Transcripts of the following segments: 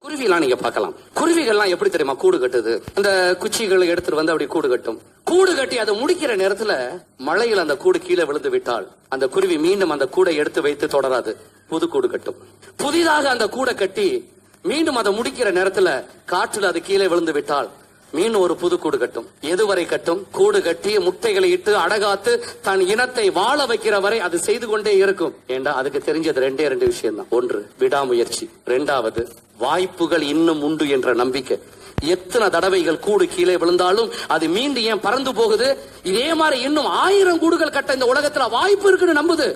குருவிலாம் நீங்க பார்க்கலாம். குருவிகள்லாம் எப்படி தெரியுமா கூடு கட்டுது? அந்த குச்சிகளை எடுத்துட்டு வந்து அப்படி கூடு கட்டும். கூடு கட்டி அதை முடிக்கிற நேரத்துல மழையில் அந்த கூடு கீழே விழுந்து விட்டால் அந்த குருவி மீண்டும் அந்த கூடை எடுத்து வைத்து தொடராது, புது கூடு கட்டும். புதிதாக அந்த கூடை கட்டி மீண்டும் அதை முடிக்கிற நேரத்துல காற்றுல அது கீழே விழுந்து விட்டால் மீண்டும் ஒரு புது கூடு கட்டும். எதுவரை கட்டும்? கூடு கட்டி முட்டைகளை இட்டு அடகாத்து தன் இனத்தை வாழ வைக்கிற வரை அது செய்து கொண்டே இருக்கும். ஏண்டா அதுக்கு தெரிஞ்சது ரெண்டு விஷயம் தான். ஒன்று விடாமுயற்சி, இரண்டாவது வாய்ப்புகள் இன்னும் உண்டு என்ற நம்பிக்கை. எத்தனை தடவைகள் கூடு கீழே விழுந்தாலும் அது மீண்டும் ஏன் பறந்து போகுது? இதே மாதிரி இன்னும் 1000 கூடுகள் கட்ட இந்த உலகத்துல வாய்ப்பு இருக்குன்னு நம்புது.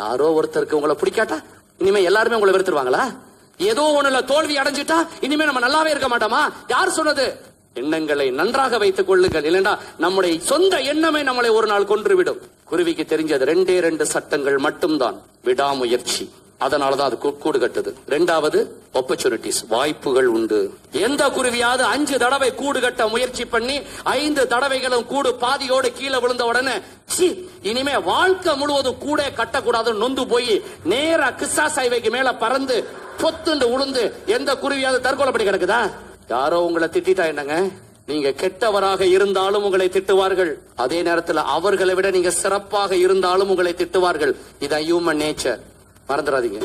யாரோ ஒருத்தருக்கு உங்களை பிடிக்காட்டா இனிமே எல்லாருமே உங்களை வெறுத்துருவாங்களா? ஏதோ ஒண்ணுல தோல்வி அடைஞ்சிட்டா இனிமே நம்ம நல்லாவே இருக்க மாட்டோமா? யார் சொன்னது? எண்ணங்களை நன்றாக வைத்துக் கொள்ளுங்கள், இல்லைன்னா நம்முடைய சொந்த எண்ணமே நம்மளை ஒரு நாள் கொன்றுவிடும். குருவிக்கு தெரிஞ்சது 2 சட்டங்கள் மட்டும்தான். விடாமுயற்சி, அதனாலதான் அது கூடு கட்டுது. இரண்டாவது ஆப்பர்ச்சுனிட்டிஸ், வாய்ப்புகள் உண்டு. எந்த குருவியாவது 5 தடவை கூடு கட்ட முயற்சி பண்ணி 5 தடவைகளும் கூடு பாதியோடு கீழே விழுந்த உடனே இனிமே வாழ்க்கை முழுவதும் கூட கட்டக்கூடாது நொந்து போய் நேரா கிஸ்ஸா சைவைக்கு மேல பறந்து பொத்துண்டு உளுந்து எந்த குருவியாவது தற்கொலைப்படி கிடக்குதா? யாரோ உங்களை திட்டா என்னங்க, நீங்க கெட்டவராக இருந்தாலும் உங்களை திட்டுவார்கள். அதே நேரத்தில் அவர்களை விட நீங்க சிறப்பாக இருந்தாலும் உங்களை திட்டுவார்கள். இது ஹியூமன் நேச்சர், மறந்துடாதீங்க.